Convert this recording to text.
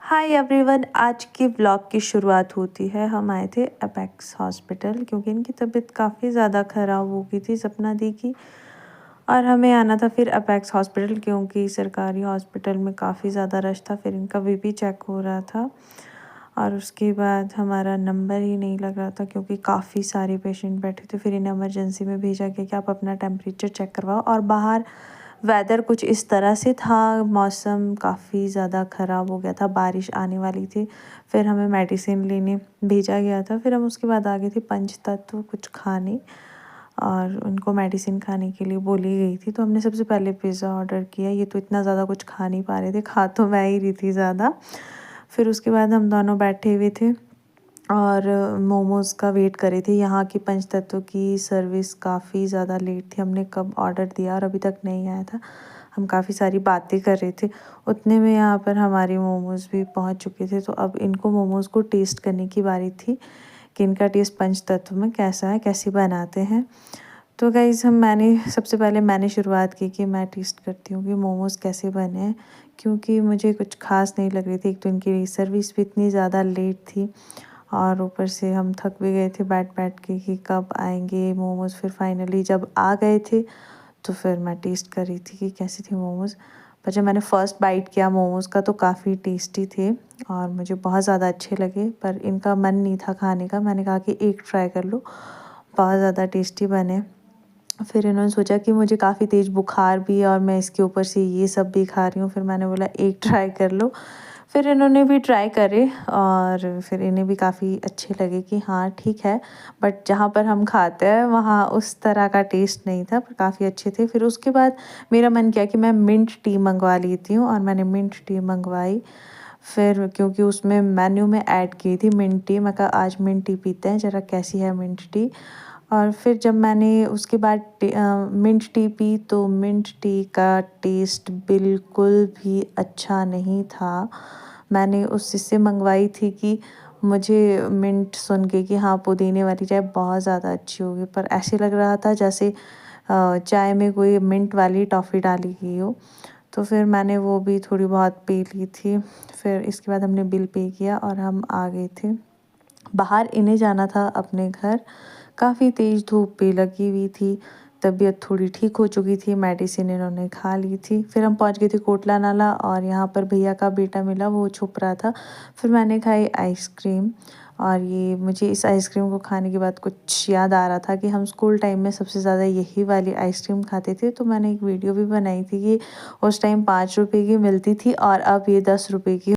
Hi everyone, आज की vlog की शुरुआत होती है। हम आए थे अपेक्स हॉस्पिटल क्योंकि इनकी तबीयत काफ़ी ज़्यादा ख़राब हो गई थी सपना दी की, और हमें आना था फिर अपेक्स हॉस्पिटल क्योंकि सरकारी हॉस्पिटल में काफ़ी ज़्यादा रश था। फिर इनका बीपी चेक हो रहा था और उसके बाद हमारा नंबर ही नहीं लग रहा था क्योंकि काफ़ी सारे पेशेंट बैठे थे। फिर इन्हें इमरजेंसी में भेजा गया कि आप अपना टेम्परेचर चेक करवाओ, और बाहर वेदर कुछ इस तरह से था, मौसम काफ़ी ज़्यादा ख़राब हो गया था, बारिश आने वाली थी। फिर हमें मेडिसिन लेने भेजा गया था। फिर हम उसके बाद आ गए थे पंचतत्व कुछ खाने, और उनको मेडिसिन खाने के लिए बोली गई थी। तो हमने सबसे पहले पिज़्ज़ा ऑर्डर किया। ये तो इतना ज़्यादा कुछ खा नहीं पा रहे थे, खा तो मैं ही रही थी ज़्यादा। फिर उसके बाद हम दोनों बैठे हुए थे और मोमोज़ का वेट कर रहे थे। यहाँ की पंचतत्व की सर्विस काफ़ी ज़्यादा लेट थी। हमने कब ऑर्डर दिया और अभी तक नहीं आया था। हम काफ़ी सारी बातें कर रहे थे, उतने में यहाँ पर हमारे मोमोज़ भी पहुँच चुके थे। तो अब इनको मोमोज़ को टेस्ट करने की बारी थी कि इनका टेस्ट पंचतत्व में कैसा है, कैसे बनाते हैं। तो गाइज़ मैंने सबसे पहले शुरुआत की कि मैं टेस्ट करती हूँ कि मोमोज़ कैसे बने हैं, क्योंकि मुझे कुछ ख़ास नहीं लग रही थी। एक तो इनकी सर्विस भी इतनी ज़्यादा लेट थी और ऊपर से हम थक भी गए थे बैठ के कि कब आएंगे मोमोज़। फिर फाइनली जब आ गए थे तो फिर मैं टेस्ट कर रही थी कि कैसे थे मोमोज़। पर जब मैंने फ़र्स्ट बाइट किया मोमोज़ का तो काफ़ी टेस्टी थे और मुझे बहुत ज़्यादा अच्छे लगे। पर इनका मन नहीं था खाने का। मैंने कहा कि एक ट्राई कर लो, बहुत ज़्यादा टेस्टी बने। फिर इन्होंने सोचा कि मुझे काफ़ी तेज़ बुखार भी है और मैं इसके ऊपर से ये सब भी खा रही हूँ। फिर मैंने बोला एक ट्राई कर लो। फिर इन्होंने भी ट्राई करे और फिर इन्हें भी काफ़ी अच्छे लगे कि हाँ ठीक है, बट जहाँ पर हम खाते हैं वहाँ उस तरह का टेस्ट नहीं था, पर काफ़ी अच्छे थे। फिर उसके बाद मेरा मन किया कि मैं मिंट टी मंगवा लेती हूँ और मैंने मिंट टी मंगवाई। फिर क्योंकि उसमें मेन्यू में ऐड की थी मिंट टी, मैं कहा आज मिंट टी पीते हैं, ज़रा कैसी है मिंट टी। और फिर जब मैंने उसके बाद मिंट टी पी तो मिंट टी का टेस्ट बिल्कुल भी अच्छा नहीं था। मैंने उससे मंगवाई थी कि मुझे मिंट सुन के कि हाँ पुदीने वाली चाय बहुत ज़्यादा अच्छी होगी, पर ऐसे लग रहा था जैसे चाय में कोई मिंट वाली टॉफ़ी डाली गई हो। तो फिर मैंने वो भी थोड़ी बहुत पी ली थी। फिर इसके बाद हमने बिल पे किया और हम आ गए थे बाहर। इन्हें जाना था अपने घर। काफ़ी तेज़ धूप भी लगी हुई थी, तबीयत थोड़ी ठीक हो चुकी थी, मेडिसिन इन्होंने खा ली थी। फिर हम पहुंच गए थे कोटला नाला और यहाँ पर भैया का बेटा मिला, वो छुप रहा था। फिर मैंने खाई आइसक्रीम, और ये मुझे इस आइसक्रीम को खाने के बाद कुछ याद आ रहा था कि हम स्कूल टाइम में सबसे ज़्यादा यही वाली आइसक्रीम खाते थे। तो मैंने एक वीडियो भी बनाई थी कि उस टाइम 5 रुपए की मिलती थी और अब ये 10 रुपए की